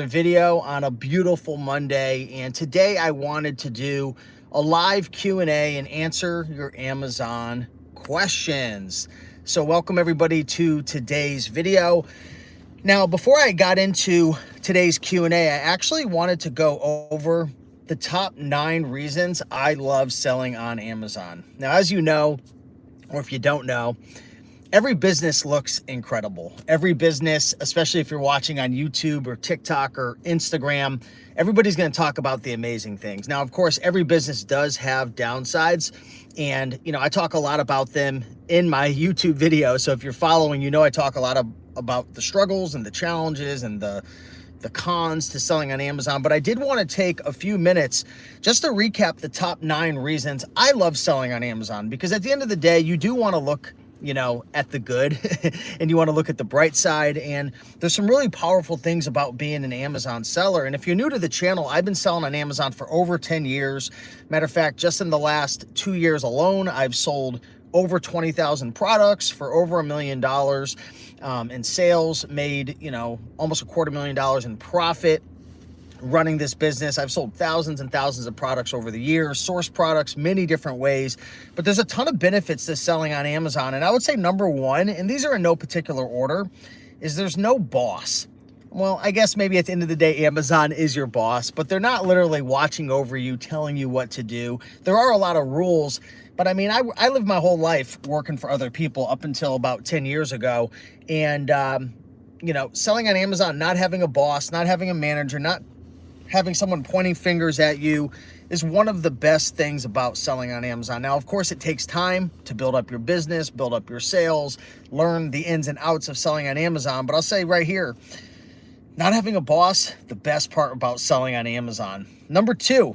video on a beautiful Monday, and today I wanted to do a live Q&A and answer your Amazon questions. So welcome everybody to today's video. Now, before I got into today's Q&A, I actually wanted to go over the top 9 reasons I love selling on Amazon. Now, as you know, or if you don't know, every business looks incredible. Every business, especially if you're watching on YouTube or TikTok or Instagram, everybody's going to talk about the amazing things. Now, of course, every business does have downsides, and I talk a lot about them in my YouTube video. So if you're following, I talk a lot about the struggles and the challenges and the cons to selling on Amazon. But I did want to take a few minutes just to recap the top 9 reasons I love selling on Amazon, because at the end of the day, you do want to look at the good and you want to look at the bright side. And there's some really powerful things about being an Amazon seller. And if you're new to the channel, I've been selling on Amazon for over 10 years. Matter of fact, just in the last 2 years alone, I've sold over 20,000 products for over $1 million in sales, made, almost $250,000 in profit running this business. I've sold thousands and thousands of products over the years, sourced products many different ways, but there's a ton of benefits to selling on Amazon. And I would say number 1, and these are in no particular order, is there's no boss. Well, I guess maybe at the end of the day, Amazon is your boss, but they're not literally watching over you, telling you what to do. There are a lot of rules, but I mean, I lived my whole life working for other people up until about 10 years ago. And, selling on Amazon, not having a boss, not having a manager, not having someone pointing fingers at you is one of the best things about selling on Amazon. Now, of course, it takes time to build up your business, build up your sales, learn the ins and outs of selling on Amazon. But I'll say right here, not having a boss, the best part about selling on Amazon. Number 2,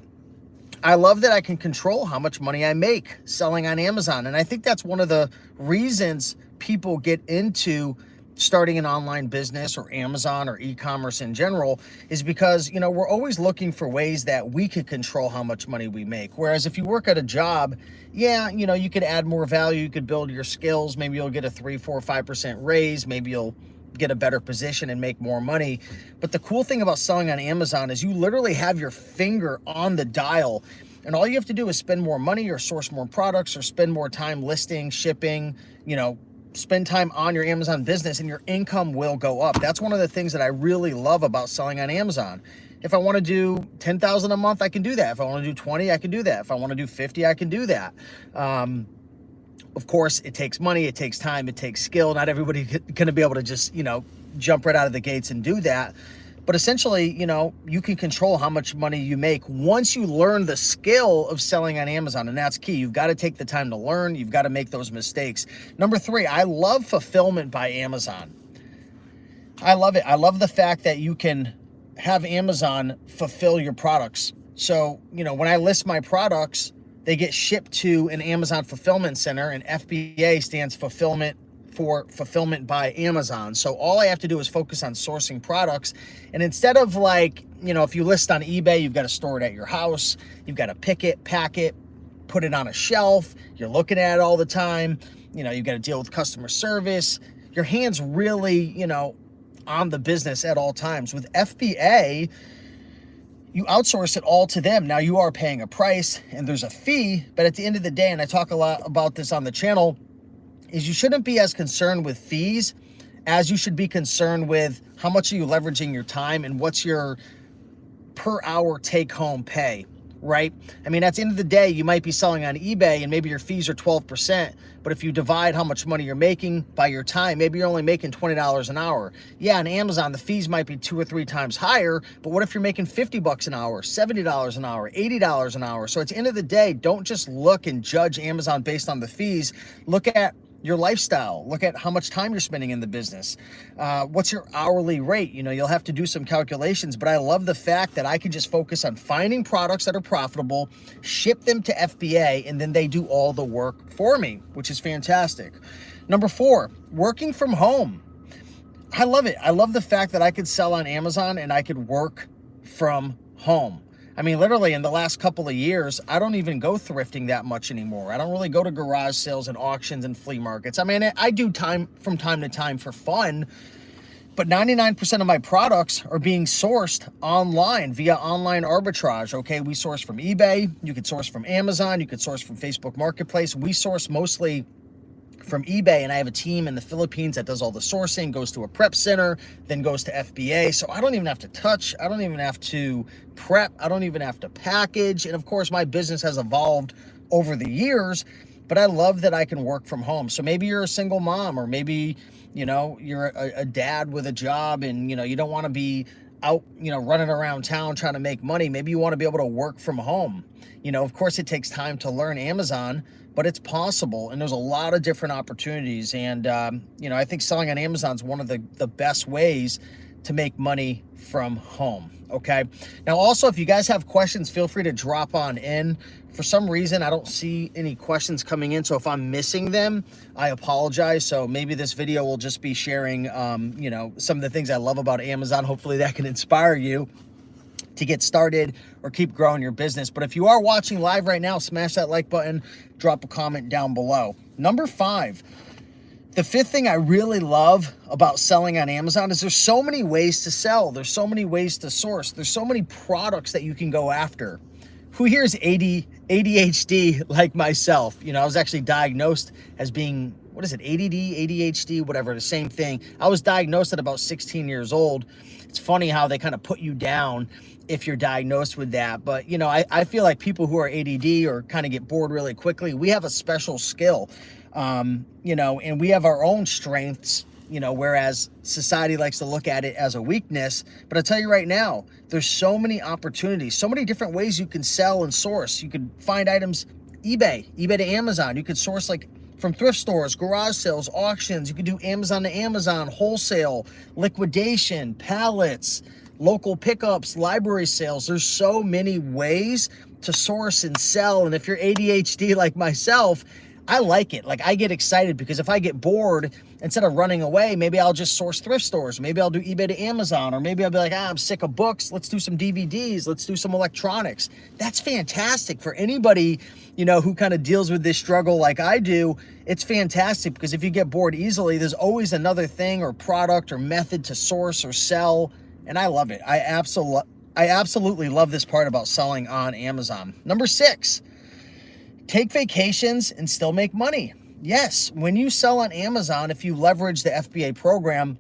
I love that I can control how much money I make selling on Amazon. And I think that's one of the reasons people get into starting an online business or Amazon or e-commerce in general, is because, we're always looking for ways that we could control how much money we make. Whereas if you work at a job, you could add more value, you could build your skills, maybe you'll get a 3, 4, 5% raise, maybe you'll get a better position and make more money. But the cool thing about selling on Amazon is you literally have your finger on the dial, and all you have to do is spend more money or source more products or spend more time listing, shipping, spend time on your Amazon business, and your income will go up. That's one of the things that I really love about selling on Amazon. If I want to do 10,000 a month, I can do that. If I want to do 20, I can do that. If I want to do 50, I can do that. Of course, it takes money, it takes time, it takes skill. Not everybody's going to be able to just, jump right out of the gates and do that. But essentially, you can control how much money you make once you learn the skill of selling on Amazon. And that's key. You've got to take the time to learn. You've got to make those mistakes. Number 3, I love fulfillment by Amazon. I love it. I love the fact that you can have Amazon fulfill your products. So, when I list my products, they get shipped to an Amazon fulfillment center, and FBA stands for fulfillment by Amazon. So all I have to do is focus on sourcing products. And instead of if you list on eBay, you've got to store it at your house, you've got to pick it, pack it, put it on a shelf, you're looking at it all the time, you've got to deal with customer service. Your hand's really, on the business at all times. With FBA, you outsource it all to them. Now you are paying a price and there's a fee, but at the end of the day, and I talk a lot about this on the channel, is you shouldn't be as concerned with fees as you should be concerned with how much are you leveraging your time and what's your per hour take home pay, right? I mean, at the end of the day, you might be selling on eBay and maybe your fees are 12%, but if you divide how much money you're making by your time, maybe you're only making $20 an hour. Yeah, on Amazon, the fees might be 2 or 3 times higher, but what if you're making $50 an hour, $70 an hour, $80 an hour? So at the end of the day, don't just look and judge Amazon based on the fees. Look at your lifestyle. Look at how much time you're spending in the business. What's your hourly rate? You'll have to do some calculations, but I love the fact that I can just focus on finding products that are profitable, ship them to FBA, and then they do all the work for me, which is fantastic. Number 4, working from home. I love it. I love the fact that I could sell on Amazon and I could work from home. I mean, literally in the last couple of years, I don't even go thrifting that much anymore. I don't really go to garage sales and auctions and flea markets. I mean, I do from time to time for fun, But 99% of my products are being sourced online via online arbitrage. Okay, we source from eBay, you could source from Amazon, you could source from Facebook Marketplace. We source mostly from eBay, and I have a team in the Philippines that does all the sourcing, goes to a prep center, then goes to FBA. So I don't even have to touch, I don't even have to prep, I don't even have to package. And of course, my business has evolved over the years, but I love that I can work from home. So maybe you're a single mom, or maybe, you know, you're a dad with a job and, you know, you don't want to be out, you know, running around town trying to make money. Maybe you want to be able to work from home. You know, of course, it takes time to learn Amazon, but it's possible. And there's a lot of different opportunities. And, you know, I think selling on Amazon is one of the best ways to make money from home. Okay. Now, also, if you guys have questions, feel free to drop on in. For some reason, I don't see any questions coming in. So if I'm missing them, I apologize. So maybe this video will just be sharing, you know, some of the things I love about Amazon. Hopefully that can inspire you to get started or keep growing your business. But if you are watching live right now, smash that like button, drop a comment down below. Number 5. The fifth thing I really love about selling on Amazon is there's so many ways to sell. There's so many ways to source. There's so many products that you can go after. Who here is ADHD like myself? You know, I was actually diagnosed as being, what is it, ADD, ADHD, whatever, the same thing. I was diagnosed at about 16 years old. It's funny how they kind of put you down if you're diagnosed with that. But, you know, I feel like people who are ADD or kind of get bored really quickly, we have a special skill. You know, and we have our own strengths, you know, whereas society likes to look at it as a weakness. But I'll tell you right now, there's so many opportunities, so many different ways you can sell and source. You could find items, eBay to Amazon. You could source like from thrift stores, garage sales, auctions. You could do Amazon to Amazon, wholesale, liquidation, pallets, local pickups, library sales. There's so many ways to source and sell. And if you're ADHD like myself, I like it. Like, I get excited because if I get bored, instead of running away, maybe I'll just source thrift stores. Maybe I'll do eBay to Amazon, or maybe I'll be like, I'm sick of books. Let's do some DVDs. Let's do some electronics. That's fantastic for anybody, you know, who kind of deals with this struggle like I do. It's fantastic because if you get bored easily, there's always another thing or product or method to source or sell. And I love it. I absolutely love this part about selling on Amazon. Number 6. Take vacations and still make money. Yes, when you sell on Amazon, if you leverage the FBA program,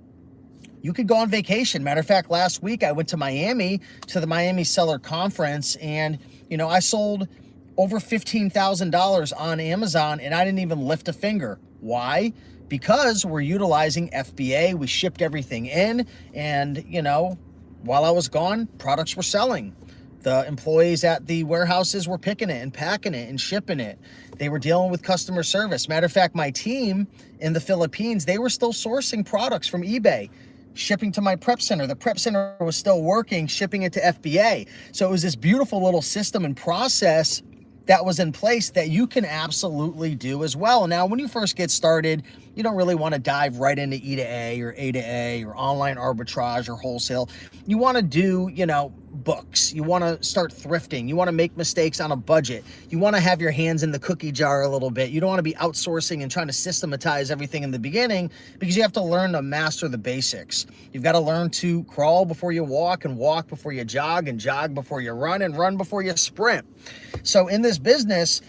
you could go on vacation. Matter of fact, last week I went to Miami to the Miami Seller Conference, and you know, I sold over $15,000 on Amazon and I didn't even lift a finger. Why? Because we're utilizing FBA. We shipped everything in, and you know, while I was gone, products were selling. The employees at the warehouses were picking it and packing it and shipping it. They were dealing with customer service. Matter of fact, my team in the Philippines, they were still sourcing products from eBay, shipping to my prep center. The prep center was still working, shipping it to FBA. So it was this beautiful little system and process that was in place that you can absolutely do as well. Now, when you first get started, you don't really want to dive right into E to A or A to A or online arbitrage or wholesale. You want to do, you know, books. You want to start thrifting. You want to make mistakes on a budget. You want to have your hands in the cookie jar a little bit. You don't want to be outsourcing and trying to systematize everything in the beginning, because you have to learn to master the basics. You've got to learn to crawl before you walk, and walk before you jog, and jog before you run, and run before you sprint. So in this business,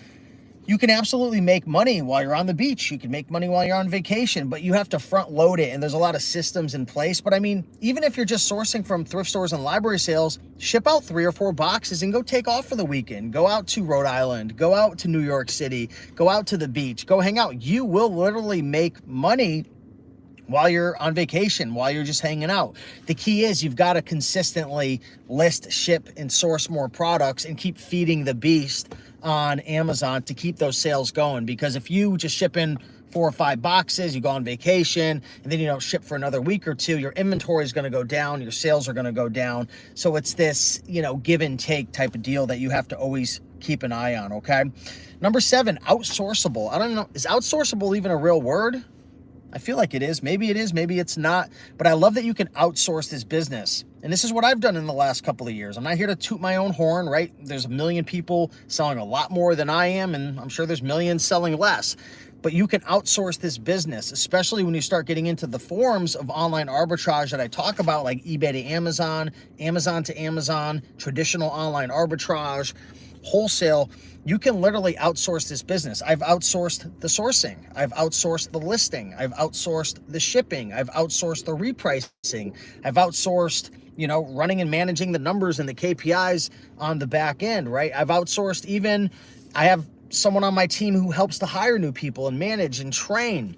you can absolutely make money while you're on the beach. You can make money while you're on vacation, but you have to front load it. And there's a lot of systems in place. But I mean, even if you're just sourcing from thrift stores and library sales, ship out 3 or 4 boxes and go take off for the weekend. Go out to Rhode Island, go out to New York City, go out to the beach, go hang out. You will literally make money while you're on vacation, while you're just hanging out. The key is you've got to consistently list, ship, and source more products and keep feeding the beast on Amazon to keep those sales going. Because if you just ship in 4 or 5 boxes, you go on vacation, and then you don't ship for another week or 2, your inventory is going to go down, your sales are going to go down. So it's this, you know, give and take type of deal that you have to always keep an eye on, okay? Number 7, outsourceable. I don't know, is outsourceable even a real word? I feel like it is. Maybe it is, maybe it's not. But I love that you can outsource this business. And this is what I've done in the last couple of years. I'm not here to toot my own horn, right? There's a million people selling a lot more than I am, and I'm sure there's millions selling less. but you can outsource this business, especially when you start getting into the forms of online arbitrage that I talk about, like eBay to Amazon, Amazon to Amazon, traditional online arbitrage, wholesale. You can literally outsource this business. I've outsourced the sourcing. I've outsourced the listing. I've outsourced the shipping. I've outsourced the repricing. I've outsourced, running and managing the numbers and the KPIs on the back end, right? I've outsourced even, I have someone on my team who helps to hire new people and manage and train.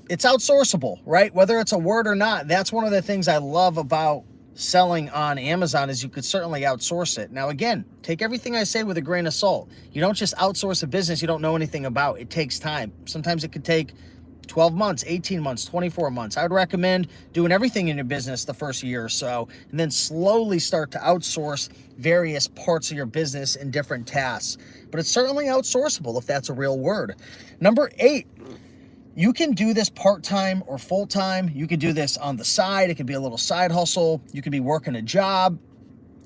It's outsourceable, right? Whether it's a word or not, that's one of the things I love about selling on Amazon is you could certainly outsource it. Now, again, take everything I say with a grain of salt. You don't just outsource a business you don't know anything about. It takes time. Sometimes it could take 12 months, 18 months, 24 months. I would recommend doing everything in your business the first year or so, and then slowly start to outsource various parts of your business in different tasks. But it's certainly outsourceable if that's a real word. Number 8, you can do this part-time or full-time. You could do this on the side. It could be a little side hustle. You could be working a job.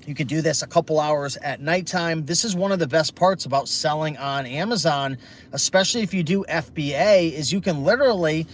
You could do this a couple hours at nighttime. This is one of the best parts about selling on Amazon, especially if you do FBA, is you can literally,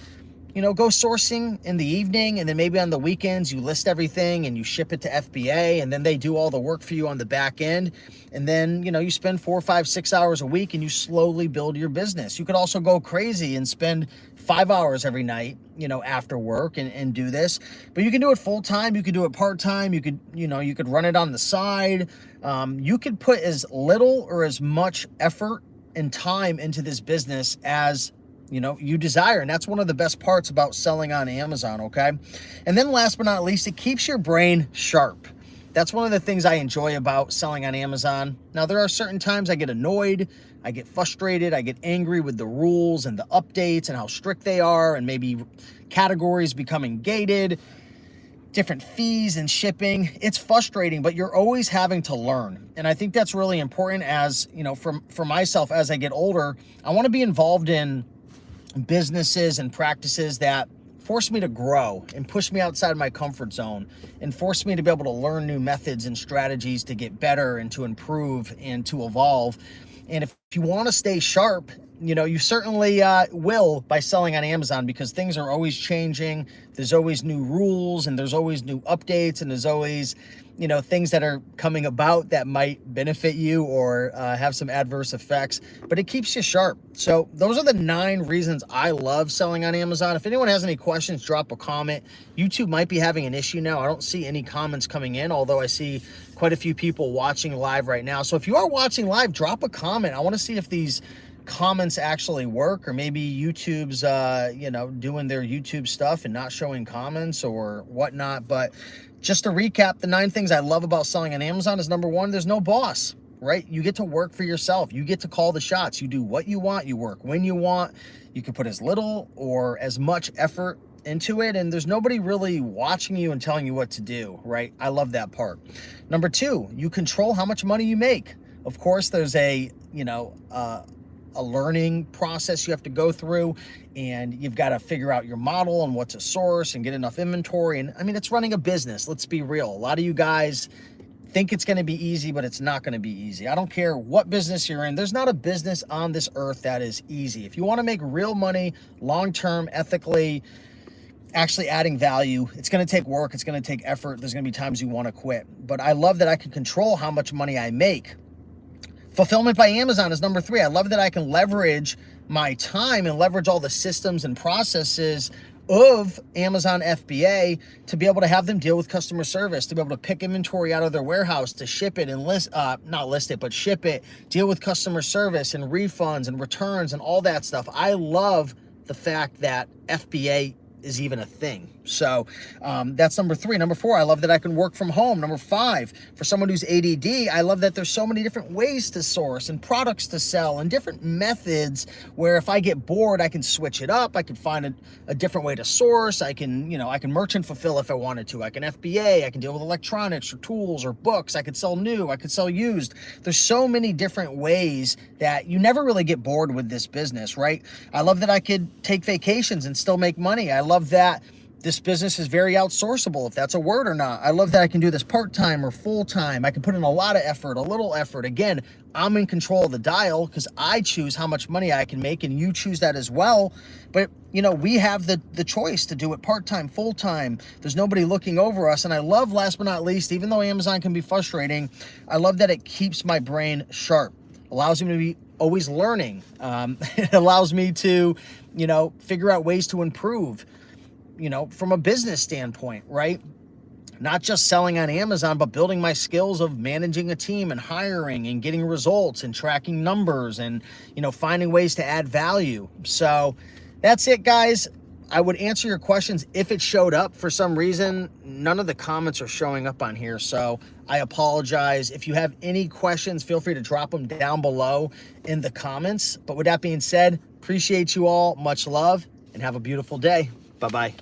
go sourcing in the evening, and then maybe on the weekends you list everything and you ship it to FBA, and then they do all the work for you on the back end. And then, you spend 4, 5, 6 hours a week and you slowly build your business. You could also go crazy and spend 5 hours every night, after work and do this. But you can do it full time. You could do it part time. You could, you could run it on the side. You could put as little or as much effort and time into this business as you desire. And that's one of the best parts about selling on Amazon, okay? And then last but not least, it keeps your brain sharp. That's one of the things I enjoy about selling on Amazon. Now, there are certain times I get annoyed, I get frustrated, I get angry with the rules and the updates and how strict they are, and maybe categories becoming gated, different fees and shipping. It's frustrating, but you're always having to learn. And I think that's really important as, for myself, as I get older, I want to be involved in businesses and practices that force me to grow and push me outside my comfort zone and force me to be able to learn new methods and strategies to get better and to improve and to evolve. And if you want to stay sharp, you certainly will by selling on Amazon, because things are always changing. There's always new rules and there's always new updates, and there's always, things that are coming about that might benefit you or have some adverse effects, but it keeps you sharp. So those are the 9 reasons I love selling on Amazon. If anyone has any questions, drop a comment. YouTube might be having an issue now. I don't see any comments coming in, although I see quite a few people watching live right now. So if you are watching live, drop a comment. I want to see if these comments actually work, or maybe YouTube's doing their YouTube stuff and not showing comments or whatnot. But just to recap, the 9 things I love about selling on Amazon is, number 1, there's no boss, right? You get to work for yourself. You get to call the shots. You do what you want. You work when you want. You can put as little or as much effort into it, and there's nobody really watching you and telling you what to do, right? I love that part. Number 2, you control how much money you make. Of course, there's a learning process you have to go through, and you've got to figure out your model and what to source and get enough inventory. And I mean, it's running a business. Let's be real. A lot of you guys think it's going to be easy, but it's not going to be easy. I don't care what business you're in. There's not a business on this earth that is easy. If you want to make real money, long-term, ethically, actually adding value, it's going to take work. It's going to take effort. There's going to be times you want to quit. But I love that I can control how much money I make. Fulfillment by Amazon is number 3. I love that I can leverage my time and leverage all the systems and processes of Amazon FBA to be able to have them deal with customer service, to be able to pick inventory out of their warehouse, to ship it and not list it, but ship it, deal with customer service and refunds and returns and all that stuff. I love the fact that FBA is even a thing. So that's number 3. Number 4, I love that I can work from home. Number 5, for someone who's ADD, I love that there's so many different ways to source and products to sell and different methods where if I get bored, I can switch it up. I can find a different way to source. I can, I can merchant fulfill if I wanted to. I can FBA. I can deal with electronics or tools or books. I could sell new. I could sell used. There's so many different ways that you never really get bored with this business, right? I love that I could take vacations and still make money. I love that this business is very outsourceable, if that's a word or not. I love that I can do this part-time or full-time. I can put in a lot of effort, a little effort. Again, I'm in control of the dial because I choose how much money I can make, and you choose that as well. But, you know, we have the choice to do it part-time, full-time. There's nobody looking over us. And I love, last but not least, even though Amazon can be frustrating, I love that it keeps my brain sharp, allows me to be always learning. It allows me to, you know, figure out ways to improve, you know, from a business standpoint, right? Not just selling on Amazon, but building my skills of managing a team and hiring and getting results and tracking numbers and, you know, finding ways to add value. So that's it, guys. I would answer your questions if it showed up. For some reason, none of the comments are showing up on here, so I apologize. If you have any questions, feel free to drop them down below in the comments. But with that being said, appreciate you all. Much love and have a beautiful day. Bye-bye.